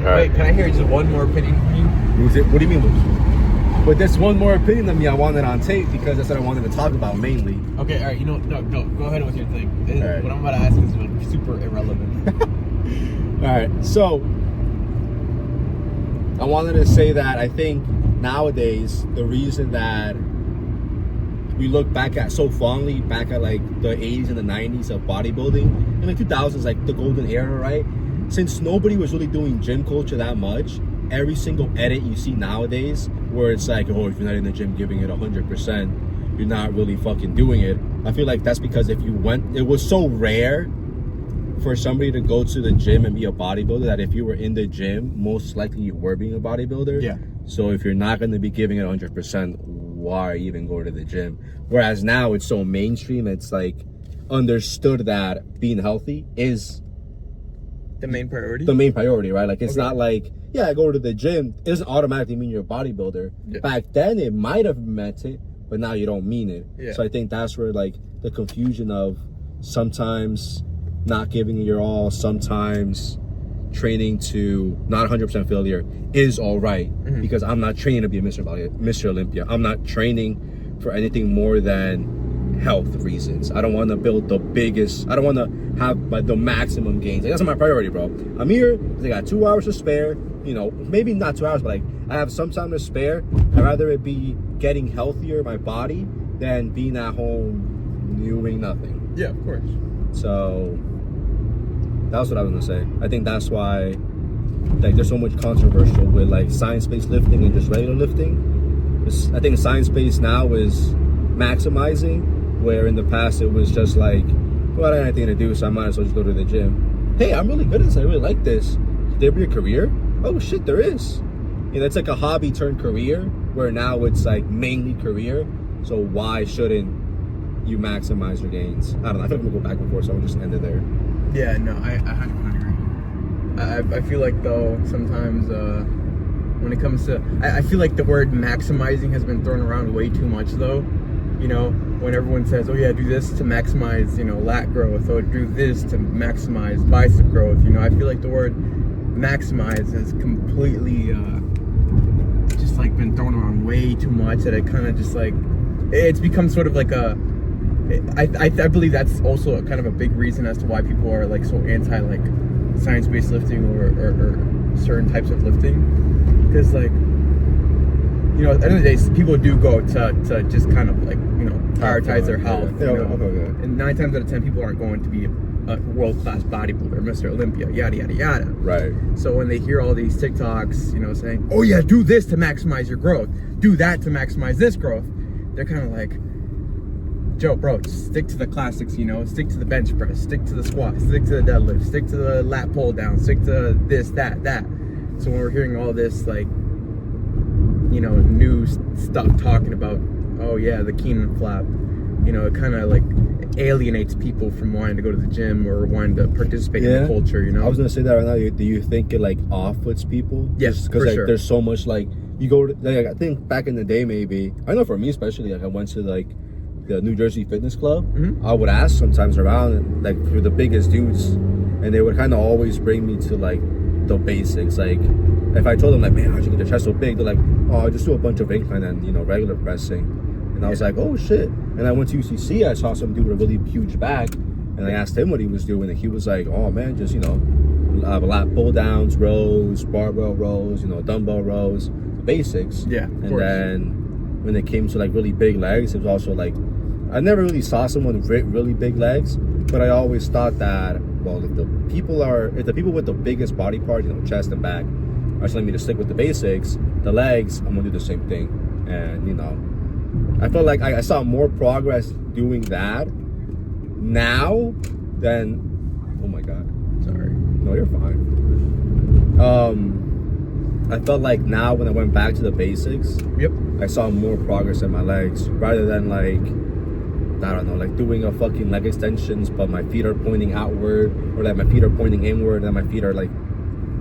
Wait, can I hear just one more opinion from you? What do you mean? But there's one more opinion of me I wanted on tape because that's what I wanted to talk about mainly. Okay, all right. You know, no, go ahead with your thing. Right. What I'm about to ask is super irrelevant. All right, so I wanted to say that I think nowadays the reason that we look back at so fondly back at like the 80s and the 90s of bodybuilding and the 2000s, like the golden era, right? Since nobody was really doing gym culture that much, every single edit you see nowadays where it's like, oh, if you're not in the gym giving it 100%, you're not really fucking doing it. I feel like that's because if you went, it was so rare for somebody to go to the gym and be a bodybuilder that if you were in the gym, most likely you were being a bodybuilder. Yeah. So if you're not going to be giving it 100%, why even go to the gym? Whereas now it's so mainstream, it's like understood that being healthy is The main priority? the main priority, right? Like it's not like, yeah, I go to the gym. It doesn't automatically mean you're a bodybuilder. Yeah. Back then it might have meant it, but now you don't mean it. Yeah. So I think that's where like the confusion of sometimes not giving it your all, sometimes training to not 100% failure is all right, because I'm not training to be a Mr. Olympia. I'm not training for anything more than health reasons. I don't want to build the biggest, I don't want to have like the maximum gains. Like, that's not my priority, bro. I'm here because I got 2 hours to spare, you know, maybe not 2 hours, but like I have some time to spare. I'd rather it be getting healthier, my body, than being at home doing nothing. Yeah, of course. So that's what I was gonna say. I think that's why like there's so much controversial with like science-based lifting and just regular lifting. I think science-based now is maximizing, where in the past it was just like, well, I don't have anything to do, so I might as well just go to the gym. Hey, I'm really good at this. I really like this. Could there be a career? Oh shit, there is. You know, it's like a hobby turned career, where now it's like mainly career. So why shouldn't you maximize your gains? I don't know. I think I'm gonna go back and forth, so I'll just end it there. Yeah, no, I 100% agree. I feel like though sometimes when it comes to, I feel like the word maximizing has been thrown around way too much though. You know, when everyone says, oh yeah, do this to maximize, you know, lat growth, or do this to maximize bicep growth. You know, I feel like the word maximize has completely just like been thrown around way too much, that it kind of just like, it's become sort of like a, I believe that's also kind of a big reason as to why people are like so anti like science-based lifting or certain types of lifting, because like, you know, at the end of the day, people do go to just kind of like, you know, prioritize their health. Yeah. You know? Okay. And 9 times out of 10, people aren't going to be a world-class bodybuilder, Mr. Olympia, yada yada yada. Right. So when they hear all these TikToks, you know, saying, oh yeah, do this to maximize your growth, do that to maximize this growth, they're kind of like, Joe, bro, just stick to the classics, you know, stick to the bench press, stick to the squat, stick to the deadlift, stick to the lat pull down, stick to this, that. So when we're hearing all this, like, you know, new stuff talking about, oh yeah, the Keenan flap, you know, it kind of like alienates people from wanting to go to the gym or wanting to participate in the culture, you know? I was going to say that right now. Do you think it like off-puts people? Yes, because for like, sure. There's so much like, you go to, like, I think back in the day maybe, I know for me especially, like I went to like the New Jersey Fitness Club. I would ask sometimes around like for the biggest dudes, and they would kind of always bring me to like the basics. Like if I told them like, man, how'd you get your chest so big? They're like, oh, I just do a bunch of incline and, you know, regular pressing. And I was like, oh shit. And I went to UCC, I saw some dude with a really huge back, and I asked him what he was doing, and he was like, oh man, just, you know, lat pull downs, rows, barbell rows, you know, dumbbell rows, the basics. Yeah, and then when it came to like really big legs, it was also like, I never really saw someone with really big legs, but I always thought that, well, if the people with the biggest body part, you know, chest and back, are telling me to stick with the basics, the legs, I'm gonna do the same thing. And, you know, I felt like I saw more progress doing that now than, oh my God, sorry. No, you're fine. I felt like now when I went back to the basics, I saw more progress in my legs, rather than like, I don't know, like doing a fucking leg extensions, but my feet are pointing outward, or like my feet are pointing inward, and my feet are like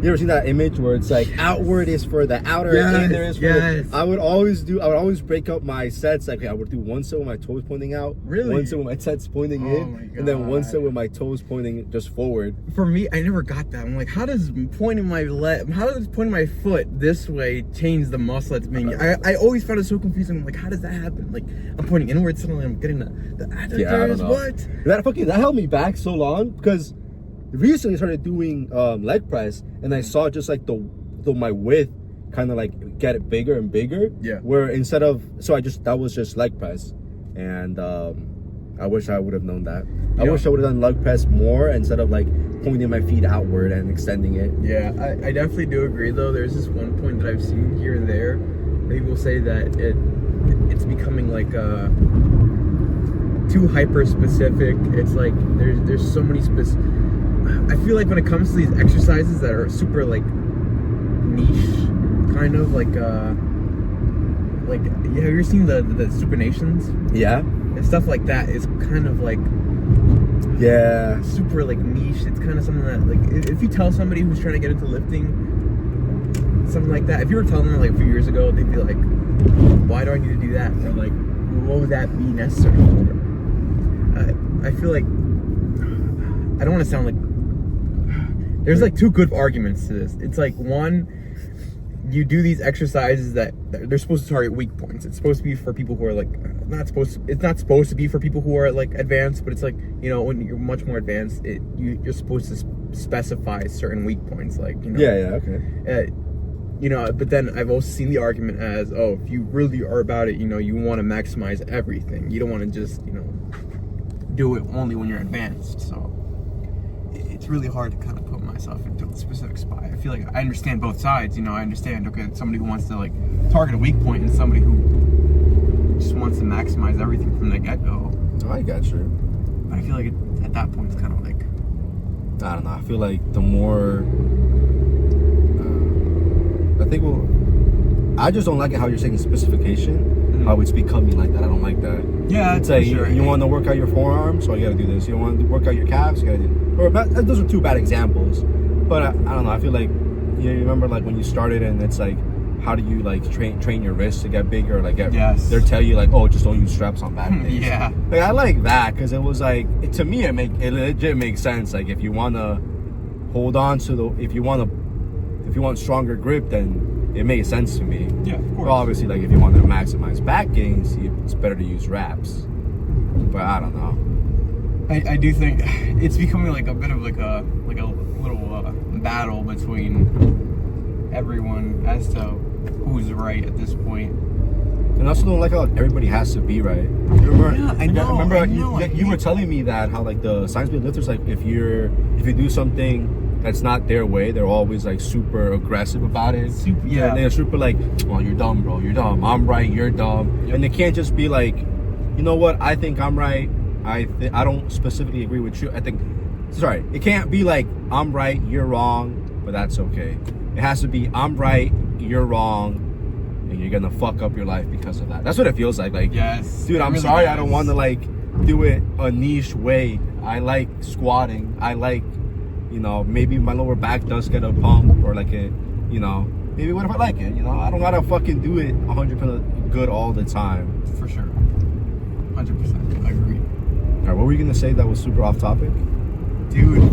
You ever seen that image where it's like outward is for the outer, and inner is for the... I would always break up my sets. Like, okay, I would do one set with my toes pointing out, one set with my sets pointing in, and then one set with my toes pointing just forward. For me, I never got that. I'm like, how does pointing my foot this way change the muscle that's being... I always found it so confusing. I'm like, how does that happen? Like, I'm pointing inward, suddenly I'm getting the adductors. Yeah, I don't know. What? That held me back so long because recently I started doing leg press, and I saw just like the my width kind of like get it bigger and bigger. Yeah. Where instead of that was just leg press, and I wish I would have known that. I wish I would have done leg press more instead of like pointing my feet outward and extending it. Yeah, I definitely do agree though. There's this one point that I've seen here and there. People say that it's becoming like too hyper specific. It's like there's so many I feel like when it comes to these exercises that are super like niche, kind of like have you ever seen the supinations? Yeah. And stuff like that is kind of like super like niche. It's kind of something that like if you tell somebody who's trying to get into lifting something like that, if you were telling them like a few years ago, they'd be like, why do I need to do that? Or like, what would that be necessary for? I feel like I don't want to sound like there's like two good arguments to this. It's like, one, you do these exercises that they're supposed to target weak points. It's supposed to be for people who are like it's not supposed to be for people who are like advanced, but it's like, you know, when you're much more advanced, you're supposed to specify certain weak points, like, you know. Okay. You know, but then I've also seen the argument as, oh, if you really are about it, you know, you want to maximize everything. You don't want to just, you know, do it only when you're advanced. So it's really hard to kind of put myself into a specific spot. I feel like I understand both sides. You know, I understand, okay, somebody who wants to like target a weak point and somebody who just wants to maximize everything from the get-go. Oh, I got you. But I feel like at that point it's kind of like, I don't know. I feel like the more I just don't like it how you're saying specification, how it's becoming like that. I don't like that. Yeah, it's like you want to work out your forearms, so you got to do this. You want to work out your calves, you got to do. Or those are two bad examples, but I don't know. I feel like you remember like when you started, and it's like, how do you like train your wrists to get bigger? Like they're tell you like, oh, just don't use straps on back days. Yeah. Like I like that because it was like to me it legit makes sense. Like if you want to hold on to if you want stronger grip, then it made sense to me. Yeah, of course. But obviously, like if you want to maximize back gains, it's better to use wraps. But I don't know. I do think it's becoming like a bit of like a little battle between everyone as to who's right at this point. And I also don't like how everybody has to be right. Remember, yeah, I know. You were telling me that how like the science-based lifters, like if you do something that's not their way, they're always like super aggressive about it. Yeah. And they're super like, well, you're dumb, bro. You're dumb. I'm right. You're dumb. Yep. And they can't just be like, you know what? I think I'm right. I don't specifically agree with you. It can't be like, I'm right, you're wrong, but that's okay. It has to be, I'm right, you're wrong, and you're gonna fuck up your life because of that. That's what it feels like. Like, yes, dude, I'm really sorry. I don't want to like do it a niche way. I like squatting. I like, you know, maybe my lower back does get a pump or like a, you know, maybe what if I like it? You know, I don't gotta fucking do it 100% good all the time. For sure, 100%. I agree. All right, what were you gonna say that was super off topic? Dude,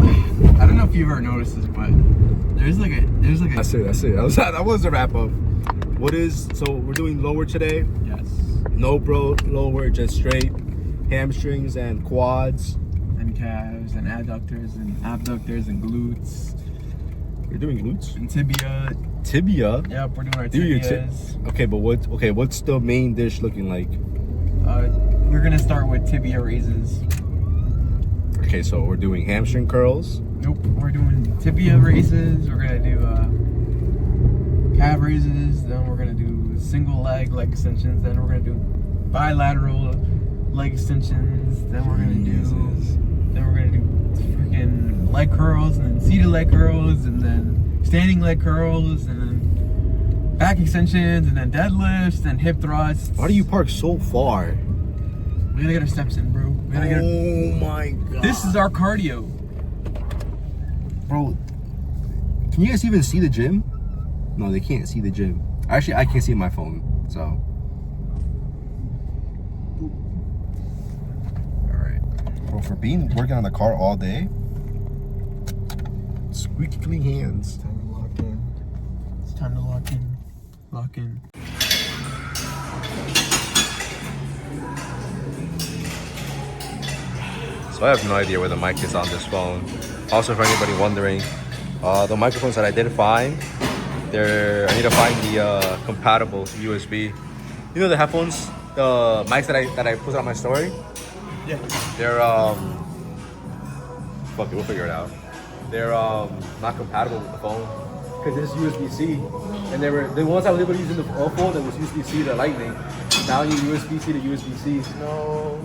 I don't know if you've ever noticed this, but there's like a. That's it. That was the wrap up. So we're doing lower today. Yes. No lower, just straight hamstrings and quads. And calves and adductors and abductors and glutes. We're doing glutes? And tibia. Tibia? Yeah, we're doing our tibias. Okay, but what's the main dish looking like? We're gonna start with tibia raises. Okay, so we're doing hamstring curls. Nope, we're doing tibia raises. We're gonna do calf raises. Then we're gonna do single leg extensions. Then we're gonna do bilateral leg extensions. Then we're gonna do freaking leg curls, and then seated leg curls, and then standing leg curls, and then back extensions, and then deadlifts, and hip thrusts. Why do you park so far? We gotta get our steps in, bro. Oh my god. This is our cardio. Bro, Can you guys even see the gym? No, they can't see the gym. Actually, I can't see my phone, so. Alright. Bro, for working on the car all day, squeaky clean hands. Time to lock in. It's time to lock in. Lock in. So I have no idea where the mic is on this phone. Also, for anybody wondering, the microphones that I did find, I need to find the compatible USB. You know the headphones, the mics that I put on my story? Yeah. They're fuck it, we'll figure it out. They're not compatible with the phone because it's USB-C, and the ones I was able to use in the phone that was USB-C to Lightning. Now I need USB-C to USB-C. No.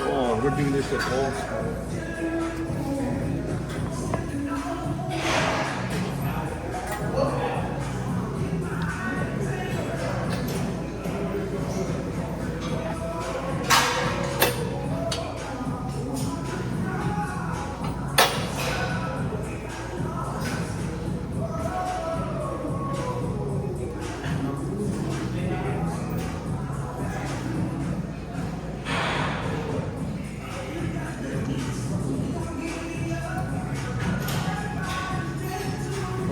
Oh, we're doing this at old school.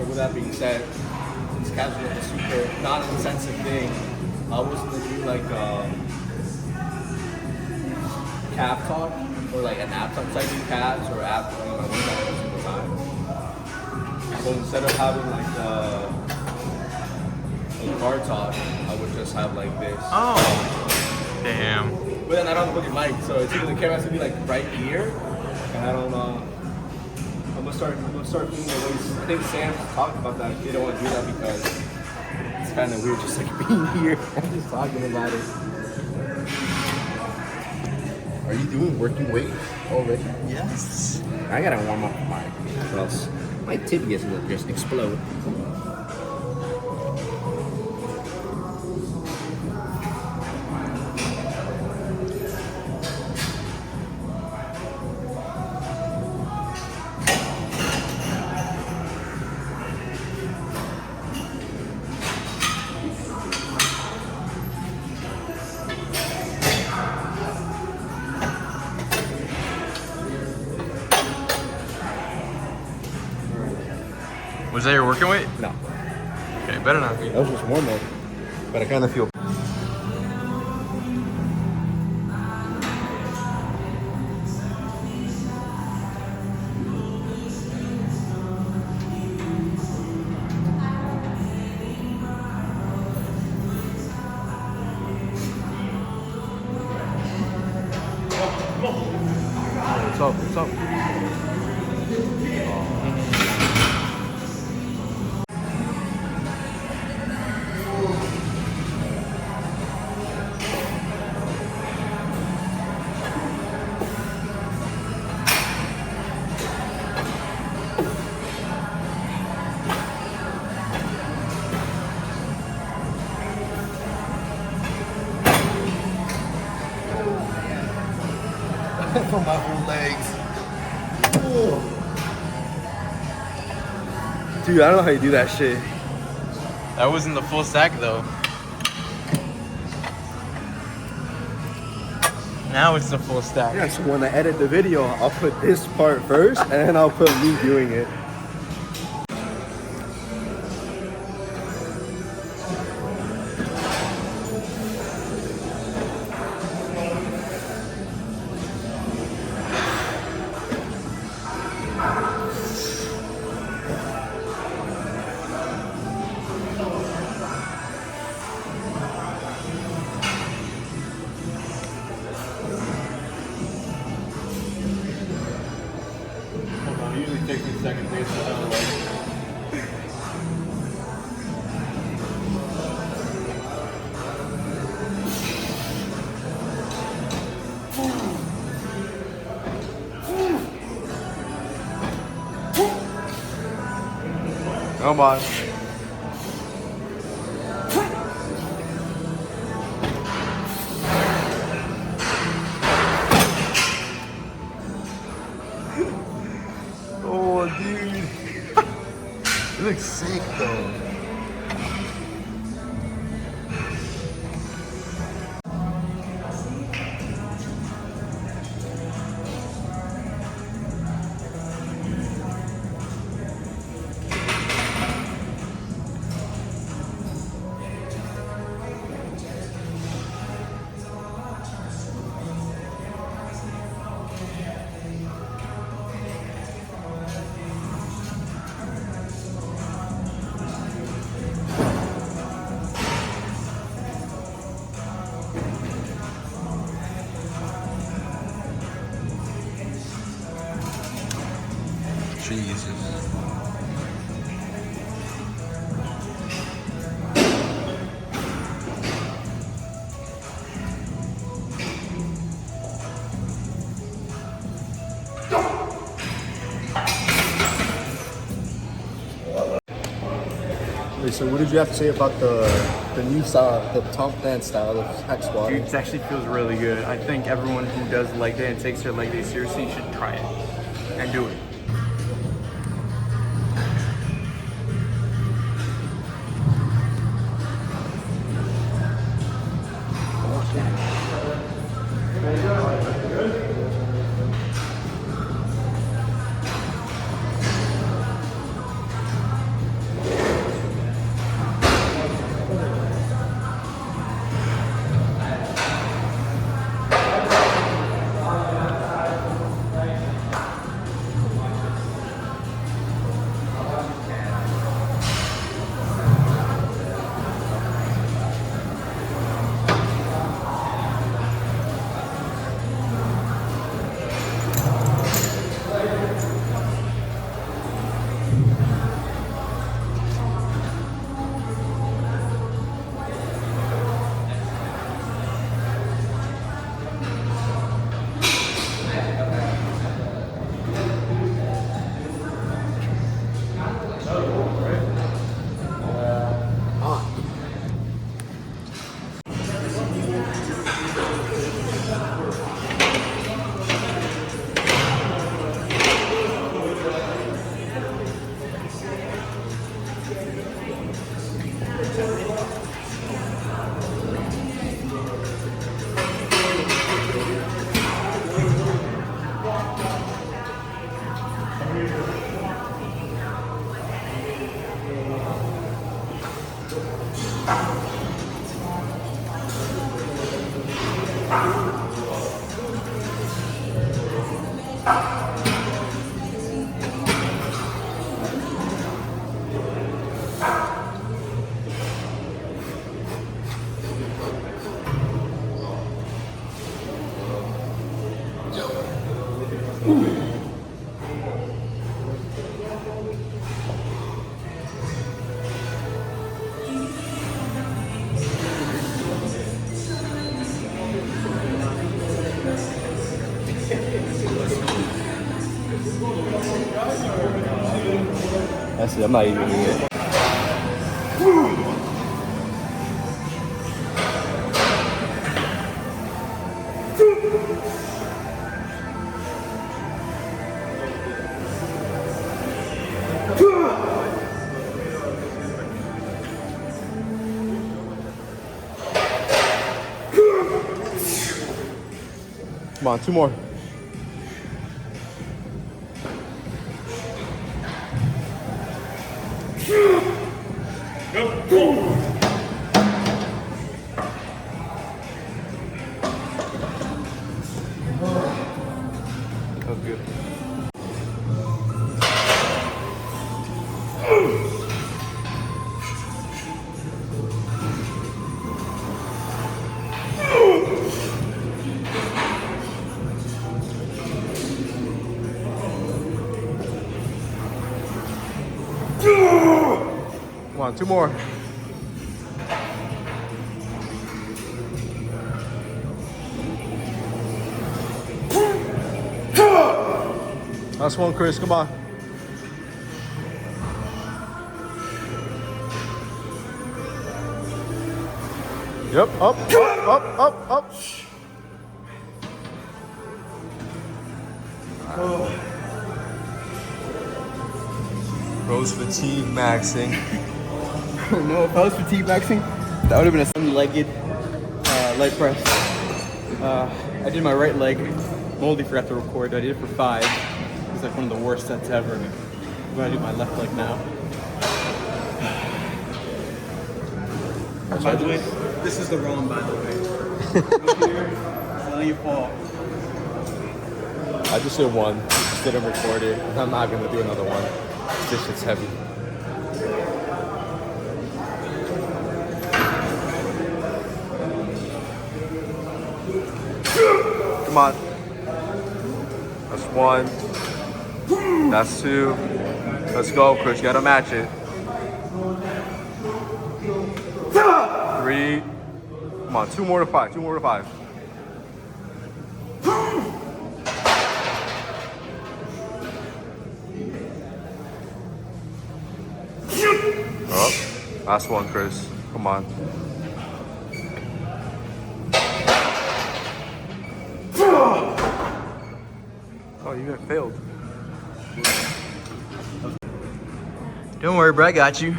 With that being said, since casual is a super non-insensitive thing, I was gonna do like calf talk or like an app talk. So I do calves or app talk on my workout every single time. So instead of having like a car talk, I would just have like this. Oh. Damn. But then I don't have a fucking mic, so it's either the camera has to be like right here, and I don't know. I'm gonna start doing the ways. I think Sam talked about that. They don't want to do that because it's kind of weird just like being here and just talking about it. Are you doing working weight already? Yes. I gotta warm up my, or else my tibias will just explode. Was that your working weight? No, Okay, better not be. that was just warm up, but I kind of feel. What's up? What's up? For my whole legs. Ooh. Dude, I don't know how you do that shit. That wasn't the full stack though. Now it's the full stack. Yeah, so when I edit the video, I'll put this part first, and then I'll put me doing it. It usually takes me a second to get to the leg. Come on. dude. It looks sick though. Jesus. Wait, so what did you have to say about the new style, the Tom Dance style of hack squat? Dude, it actually feels really good. I think everyone who does leg day and takes their leg day seriously should try it and do it. Actually, I'm not even here. Come on, two more. That was good. Come on, two more. Last one, Chris, come on. Yep, up. Bro's fatigue maxing. No, if I was fatigue maxing, that would have been a sun-legged leg press. I did my right leg. Moldy forgot to record. I did it for 5. It's like one of the worst sets ever. I'm gonna do my left leg now. By the way, this is the wrong, by the way. Now you fall. I just did one. Just didn't record it. I'm not gonna do another one. This shit's heavy. Come on. That's 1. That's 2. Let's go, Chris. You gotta match it. 3. Come on, 2 more to 5. 2 more to 5. Oh, last one, Chris. Come on. Oh, you even failed. Don't worry, bro. I got you.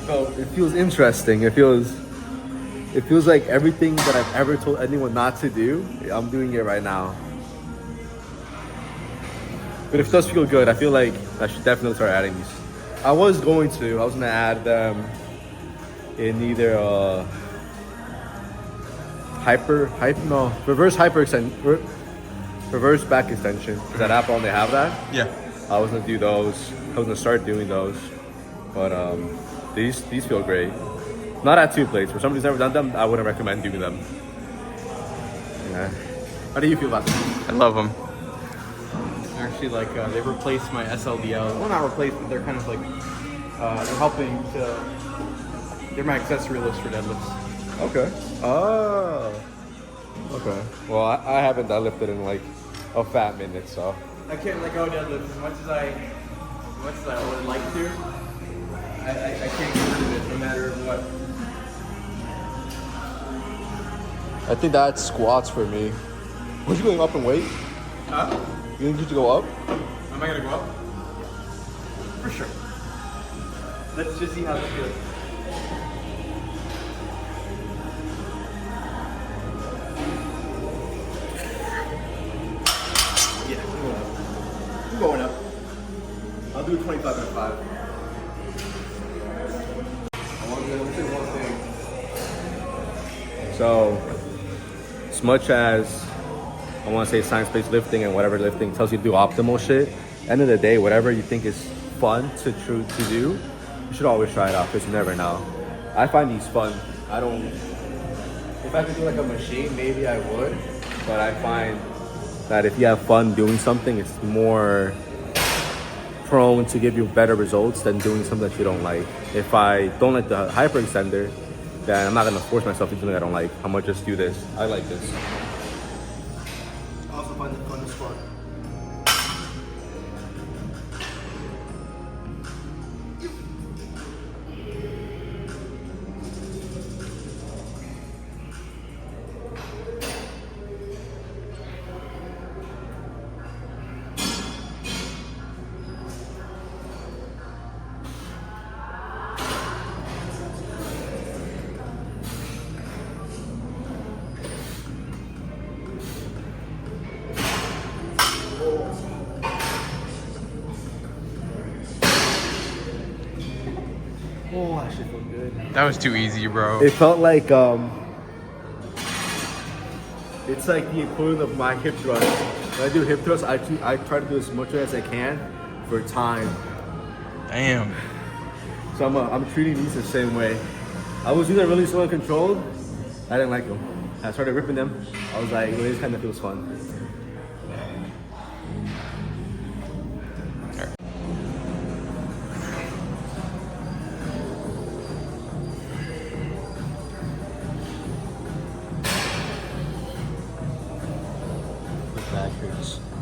Oh, it feels interesting. It feels like everything that I've ever told anyone not to do, I'm doing it right now. But it does feel good. I feel like I should definitely start adding these. I was gonna add them in either reverse back extension. Is that app on they have that? Yeah. I was gonna do those. I was gonna start doing those, but these feel great. Not at 2 plates. For somebody who's never done them, I wouldn't recommend doing them. Yeah. How do you feel about them? I love them. Actually, like they replaced my SLDL. Well, not replaced, but they're kind of like they're helping to. They're my accessory lifts for deadlifts. Okay. Oh. Okay. Well, I haven't deadlifted in like a fat minute, so. I can't let go of deadlifts as much as I would like to. I can't get rid of it no matter what. I think that's squats for me. Was you going up in weight? Huh? You think you should go up? Am I gonna go up? For sure. Let's just see how this feels. Yeah, I'm going up. I'll do 25 and 5. I want to say one thing. So, as much as I want to say science-based lifting and whatever lifting tells you to do optimal shit, end of the day, whatever you think is fun to do, you should always try it out because you never know. I find these fun. I don't. If I could do like a machine, maybe I would, but I find that if you have fun doing something, it's more prone to give you better results than doing something that you don't like. If I don't like the hyperextender, then I'm not gonna force myself to do something I don't like. I'm gonna just do this. I like this. I also find it fun to squat. Oh, that shit felt good. That was too easy, bro. It felt like it's like the equivalent of my hip thrust. When I do hip thrust, I try to do as much as I can for time. Damn. So I'm treating these the same way. I was either really slow and controlled. I didn't like them. I started ripping them. I was like, well, this kind of feels fun.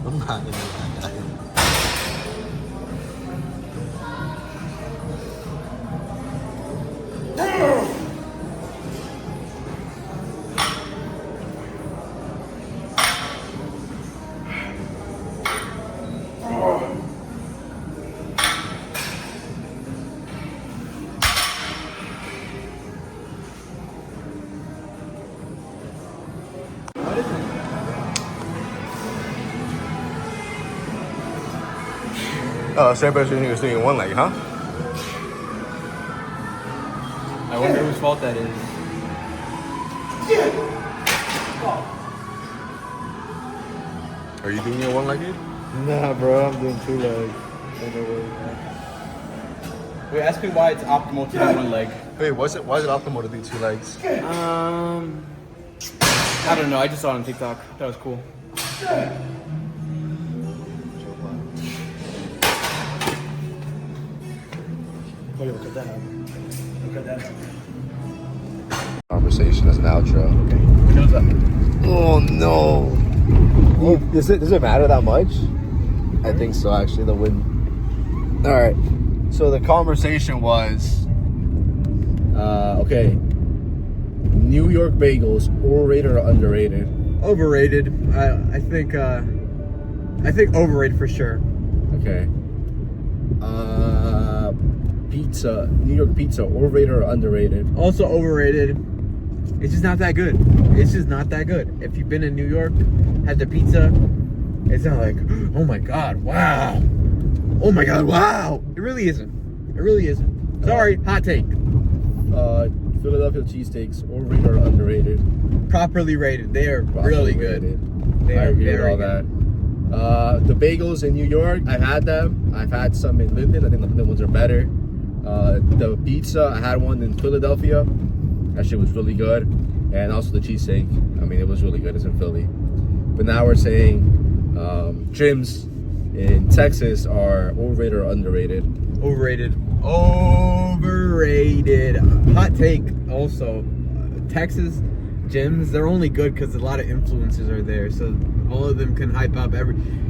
I'm not into that guy. Oh, Sarah Jr. was doing one leg, huh? I wonder whose fault that is. Are you doing your one legged? Nah, bro, I'm doing 2 legs. Wait, ask me why it's optimal to do one leg. Wait, why is it optimal to do 2 legs? I don't know. I just saw it on TikTok. That was cool. Look at that. Look at that. Conversation as an outro. Okay. Windows up. Oh no! Does it matter that much? I think so. Actually, the win. All right. So the conversation was, okay. New York bagels, overrated or underrated? Overrated. I think overrated for sure. Okay. Pizza, New York pizza, overrated or underrated? Also overrated. It's just not that good. It's just not that good. If you've been in New York, had the pizza, it's not like, oh my god, wow. Oh my god, wow. It really isn't. It really isn't. Sorry, hot take. Philadelphia cheesesteaks, overrated or underrated? Properly rated. They are really good. They I are agree with very all good. that. The bagels in New York, I've had them. I've had some in Linden. I think the Linden ones are better. The pizza, I had one in Philadelphia. That shit was really good. And also the cheesesteak. I mean, it was really good. It's in Philly. But now we're saying gyms in Texas are overrated or underrated? Overrated. Overrated. Hot take also. Texas gyms, they're only good because a lot of influencers are there. So all of them can hype up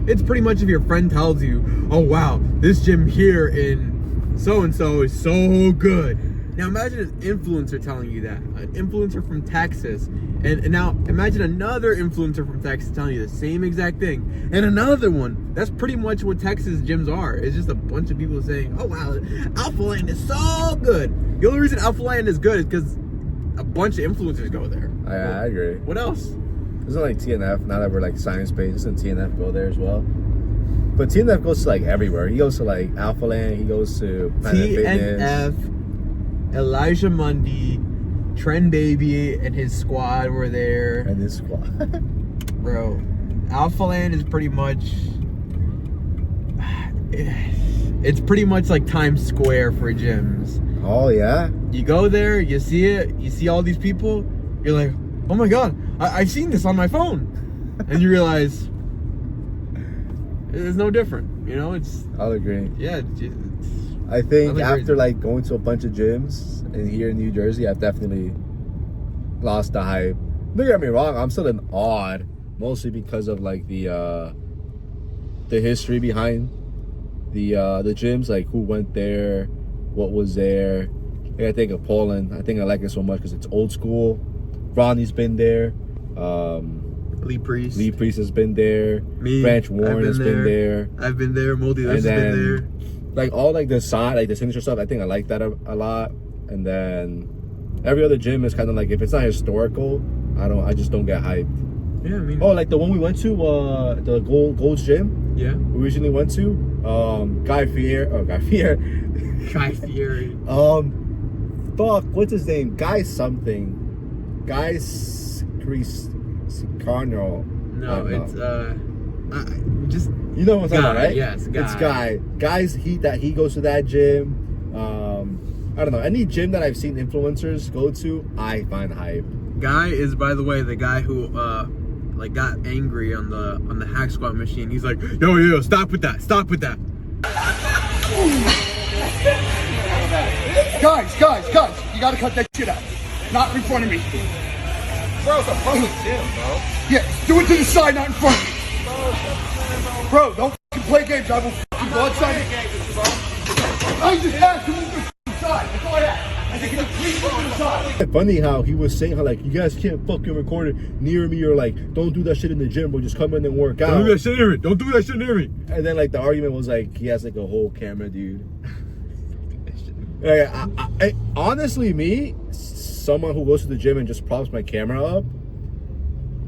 it's pretty much if your friend tells you, oh wow, this gym here in so-and-so is so good. Now imagine an influencer telling you that. An influencer from Texas. And now imagine another influencer from Texas telling you the same exact thing. And another one. That's pretty much what Texas gyms are. It's just a bunch of people saying, oh wow, Alpha Land is so good. The only reason Alpha Land is good is because a bunch of influencers go there. I agree. What else? Isn't like TNF, now that we're like science-based, doesn't TNF go there as well? But TNF goes to like everywhere. He goes to like Alpha Land, he goes to Planet Fitness. TNF, Elijah Mundy, Trend Baby, and his squad were there. And his squad. Bro, Alpha Land is pretty much... It's pretty much like Times Square for gyms. Oh, yeah? You go there, you see it, you see all these people, you're like, oh my god, I've seen this on my phone. And you realize it's no different, you know? I'll agree. Yeah. I think after crazy. like going to a bunch of gyms and here in New Jersey, I've definitely lost the hype. Don't get me wrong, I'm still in awe, mostly because of like the history behind the gyms, like who went there, what was there. Like, I think of Poland. I think I like it so much because it's old school. Ronnie's been there. Lee Priest. Lee Priest has been there. Me. Branch Warren has been there. I've been there. Moldy has been there. Like all like the side, like the signature stuff, I think I like that a lot. And then every other gym is kind of like, if it's not historical, I just don't get hyped. Yeah, I mean. Oh, like the one we went to, the Gold's Gym. Yeah. We originally went to, Guy Fieri. Guy Fieri. Fuck, what's his name? Guy something. Guy Carnal. No, it's just. You know what I'm talking about, right? Yes, Guy. It's Guy. He goes to that gym. I don't know. Any gym that I've seen influencers go to, I find hype. Guy is, by the way, the guy who like got angry on the hack squat machine. He's like, yo, stop with that. Stop with that. Guys, you gotta cut that shit out. Not in front of me. Bro, it's a public gym, bro. Yeah, do it to the side, not in front of me. Bro, don't fucking play games. I will fucking go outside. I just asked to move the inside. That's all I asked. I said, can you please move inside? Funny how he was saying how like you guys can't fucking record it near me, or like don't do that shit in the gym, bro. Just come in and work out. Don't do that shit near me. Don't do that shit near me. And then like the argument was like he has like a whole camera, dude. Like, I honestly, me, someone who goes to the gym and just props my camera up.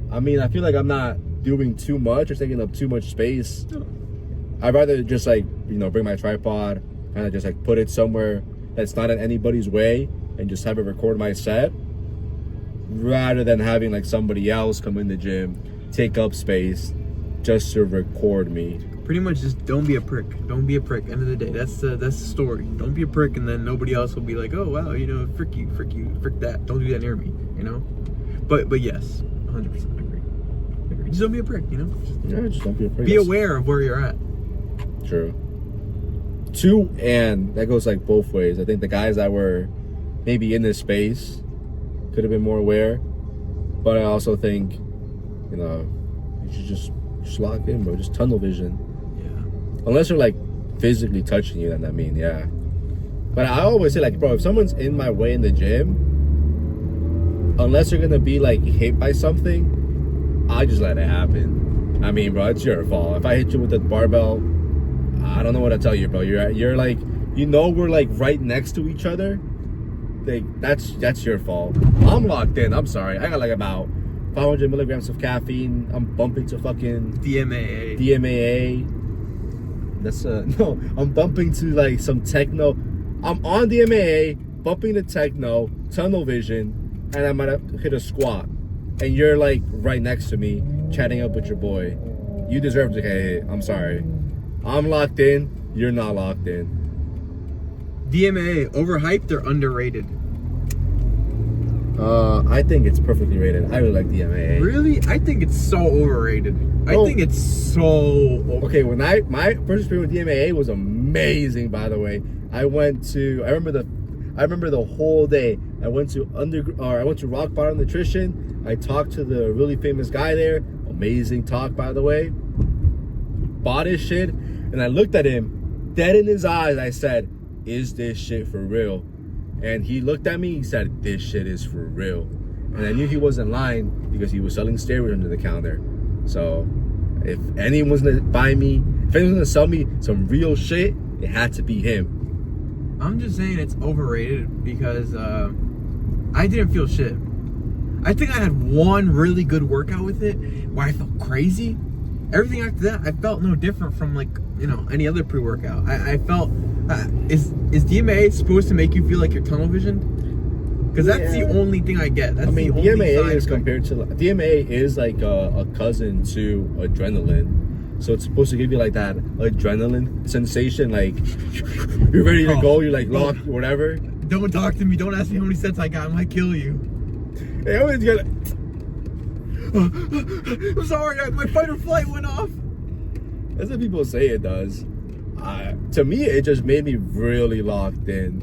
I mean, I feel like I'm not doing too much or taking up too much space. I'd rather just like, you know, bring my tripod, kind of just like put it somewhere that's not in anybody's way and just have it record my set, rather than having like somebody else come in the gym, take up space just to record me. Pretty much just don't be a prick. Don't be a prick. End of the day, that's the story. Don't be a prick, and then nobody else will be like, oh wow, you know, frick you, frick that. Don't do that near me, you know. But yes, 100% agree. Just don't be a prick, you know. Just don't be a prick. Be aware of where you're at. True. Two, and that goes like both ways. I think the guys that were maybe in this space could have been more aware, but I also think, you know, you should just lock in, bro. Just tunnel vision. Unless they're like physically touching you, then I mean, yeah. But I always say, like, bro, if someone's in my way in the gym, unless they're gonna be like hit by something, I just let it happen. I mean, bro, it's your fault. If I hit you with the barbell, I don't know what to tell you, bro. You're like, you know, we're like right next to each other. Like that's your fault. I'm locked in. I'm sorry. I got like about 500 milligrams of caffeine. I'm bumping to fucking DMAA. That's no, I'm bumping to like some techno. I'm on DMAA, bumping to techno, tunnel vision, and I'm gonna hit a squat. And you're like right next to me, chatting up with your boy. You deserve to get hit. I'm sorry. I'm locked in. You're not locked in. DMAA, overhyped or underrated? I think it's perfectly rated. I really like DMAA. Really? I think it's so overrated. I think it's so okay. When my first experience with DMAA was amazing. By the way, I remember the whole day. I went to Rock Bottom Nutrition. I talked to the really famous guy there. Amazing talk, by the way. Bought his shit, and I looked at him dead in his eyes. I said, "Is this shit for real?" And he looked at me. He said, "This shit is for real." And I knew he wasn't lying because he was selling steroids under the counter. So if anyone's gonna buy me, if anyone's gonna sell me some real shit, it had to be him. I'm just saying it's overrated because I didn't feel shit. I think I had one really good workout with it where I felt crazy. Everything after that, I felt no different from like, you know, any other pre-workout. I felt, is DMAA supposed to make you feel like you're tunnel visioned? Because that's the only thing I get. That's the only DMAA is compared to DMAA is like a cousin to adrenaline, so it's supposed to give you like that adrenaline sensation, like you're ready to go, you're like locked, whatever. Don't talk to me. Don't ask me how many sets I got. I might kill you. Hey, I always get. I'm sorry, my fight or flight went off. That's what people say it does. To me, it just made me really locked in.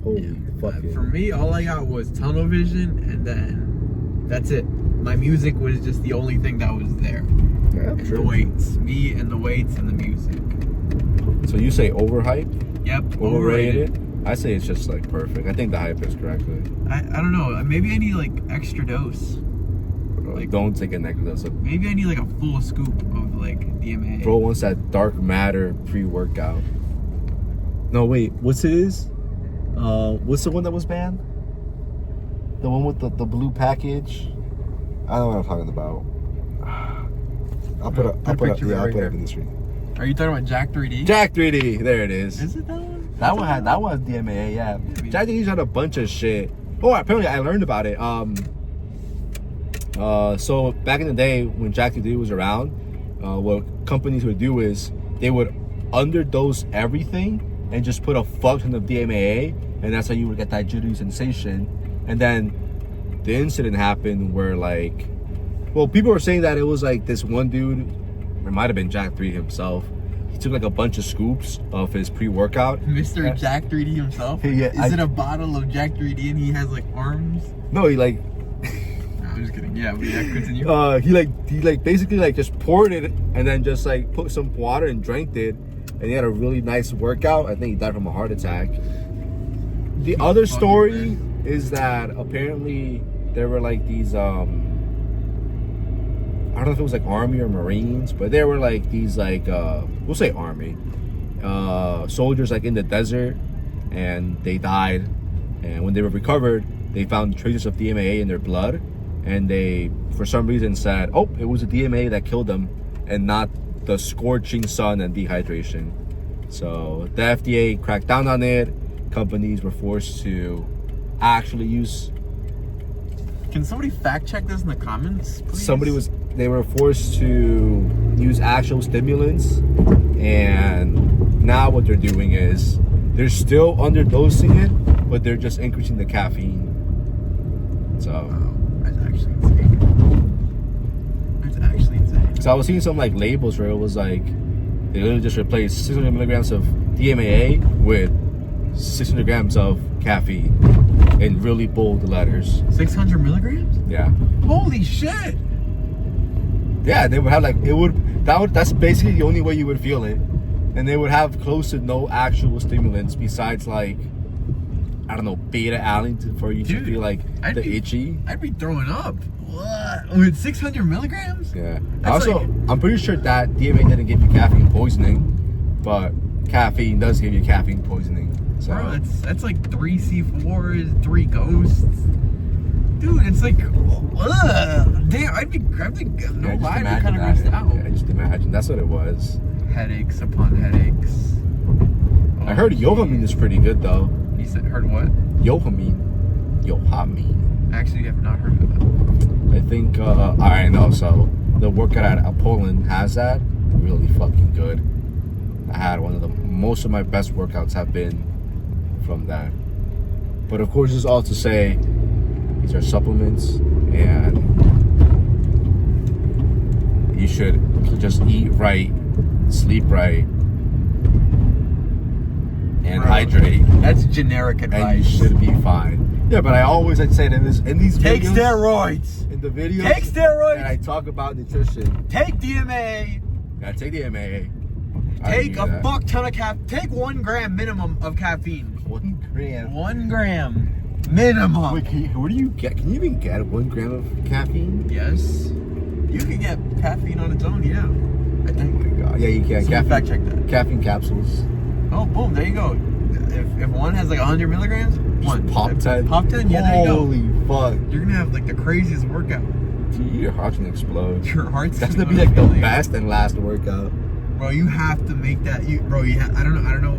Holy fucking. For me, all I got was tunnel vision, and then that's it. My music was just the only thing that was there. Yeah, and the weights. Me and the weights and the music. So you say overhyped? Yep, overrated? I say it's just like perfect. I think the hype is correctly. I don't know. Maybe I need like extra dose. Like, don't take a negative dose. Maybe I need like a full scoop of like DMAA. Bro wants that dark matter pre-workout. No, wait. What's it is? What's the one that was banned? The one with the blue package? I don't know what I'm talking about. I'll put it in the screen. Are you talking about Jack 3D? Jack 3D. There it is. Is it that one? That one had DMAA, yeah. Jack 3D's had a bunch of shit. Oh, apparently I learned about it. So back in the day when Jack 3D was around, what companies would do is they would underdose everything and just put a fuck ton of DMAA, and that's how you would get that jittery sensation. And then the incident happened where like, well, people were saying that it was like this one dude, it might have been Jack 3 himself. He took like a bunch of scoops of his pre-workout. Mr. Jack 3D himself? Yeah, Is it a bottle of Jack 3D and he has like arms? No, he like I'm just kidding. Yeah, but yeah, continue. He basically like just poured it and then just like put some water and drank it, and he had a really nice workout. I think he died from a heart attack. The other story is that apparently there were like these I don't know if it was like Army or Marines, but there were like these like we'll say Army soldiers like in the desert, and they died, and when they were recovered they found traces of DMAA in their blood, and they for some reason said, oh, it was the DMAA that killed them and not the scorching sun and dehydration. So the FDA cracked down on it. Companies were forced to actually use. Can somebody fact check this in the comments, please? They were forced to use actual stimulants, and now what they're doing is they're still underdosing it, but they're just increasing the caffeine. So that's actually insane. That's actually insane. So I was seeing some like labels where it was like they literally just replaced 600 milligrams of DMAA with 600 grams of caffeine in really bold letters. 600 milligrams? Yeah. Holy shit! Yeah, they would have like that's basically the only way you would feel it, and they would have close to no actual stimulants besides like I don't know, beta alanine for you to feel like itchy. I'd be throwing up. What? With 600 milligrams? Yeah. That's Also, I'm pretty sure that DMA didn't give you caffeine poisoning, but caffeine does give you caffeine poisoning. So bro, that's like 3 C4s, 3 ghosts. Dude, it's like, damn, I'd be no lie, I'd be kind of grossed out. Yeah, just imagine. That's what it was. Headaches upon headaches. I heard Yohamine is pretty good though. You said heard what? Yohamine. Actually, I have not heard of that. I think I know. So the workout at Poland has that. Really fucking good. I had most of my best workouts have been from that. But of course, it's all to say these are supplements, and you should just eat right, sleep right, and hydrate. That's generic advice. And you should be fine. Yeah, but I always like say in these videos. Take steroids. In the videos. Take steroids. And I talk about nutrition. Take DMA. Yeah, take DMA. Take a fuck ton of Take 1 gram minimum of caffeine. 1 gram. 1 gram minimum. Wait, where do you get? Can you even get 1 gram of caffeine? Yes. You can get caffeine on its own. Yeah. I think. Oh my god. Yeah, you can. Caffeine. Fact check that. Caffeine capsules. Oh, boom! There you go. If one has like 100 milligrams, one pop 10. Pop 10. Yeah, there you go. Holy fuck! You're gonna have like the craziest workout. Dude, your heart's gonna explode. Your heart's. That's gonna be like the best and last workout. Bro, you have to make that. I don't know.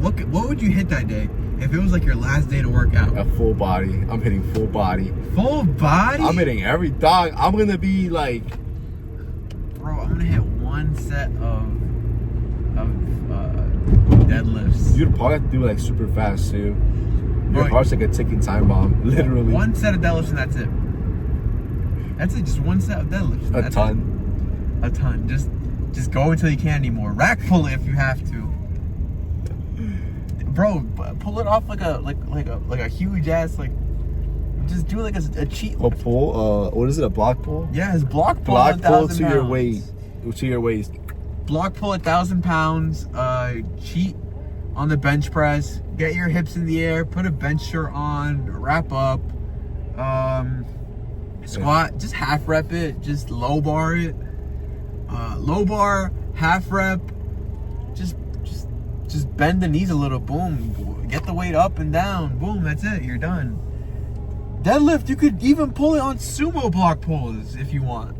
What would you hit that day? If it was like your last day to work out. A full body. I'm hitting full body. Full body? I'm hitting every dog. I'm gonna be like. Bro, I'm gonna hit 1 set of deadlifts. You'd probably have to do it like super fast too. Your heart's like a ticking time bomb, literally. 1 set of deadlifts and that's it. That's it. Just 1 set of deadlifts. A ton. A ton. Just go until you can't anymore. Rack pull it if you have to. Bro, pull it off like a huge ass just do like a cheat. A pull? What is it? A block pull? Yeah, it's block pull. Block pull to your waist. To your waist. Block pull 1,000 pounds. Cheat on the bench press. Get your hips in the air. Put a bench shirt on. Wrap up. Squat. Just half rep it. Just low bar it. Low bar, half rep. Just bend the knees a little. Boom. Get the weight up and down. Boom. That's it. You're done. Deadlift. You could even pull it on sumo block pulls if you want.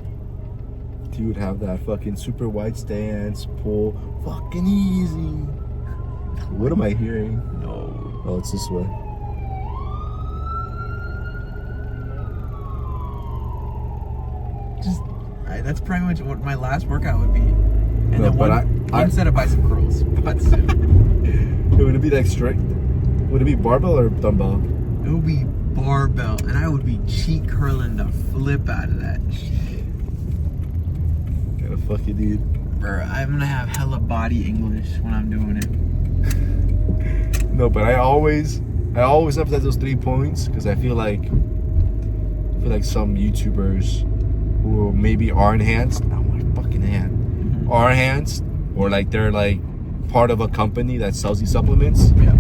You would have that fucking super wide stance pull. Fucking easy. What am I hearing? No. Oh, it's this way. That's pretty much what my last workout would be. And no, then one set of bicep curls. Would it be like straight? Would it be barbell or dumbbell? It would be barbell, and I would be cheek curling the flip out of that shit. Gotta fuck you, dude. Bro, I'm gonna have hella body English when I'm doing it. No, but I always emphasize those 3 points because I feel like feel like some YouTubers who maybe are enhanced. Oh my fucking hand. Are enhanced, or like they're like part of a company that sells these supplements. Yeah.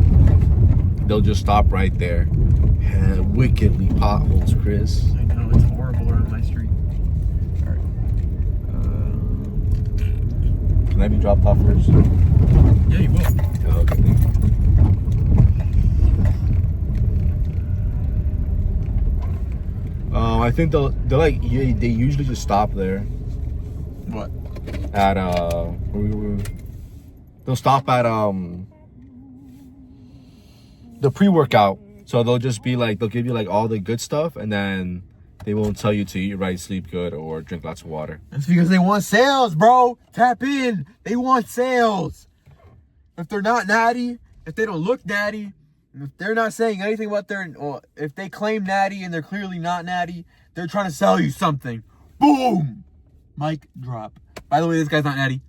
They'll just stop right there. And wickedly potholes, Chris. I know, it's horrible around my street. Alright. Can I be dropped off first? Yeah, you will. Oh, okay. I think they're like they usually just stop there What? at they'll stop at the pre-workout. So they'll just be like, they'll give you like all the good stuff, and then they won't tell you to eat right, sleep good, or drink lots of water. That's because they want sales, bro. Tap in. They want sales. If they're not natty, if they don't look natty, if they're not saying anything about or if they claim natty and they're clearly not natty, they're trying to sell you something. Boom! Mic drop. By the way, this guy's not natty.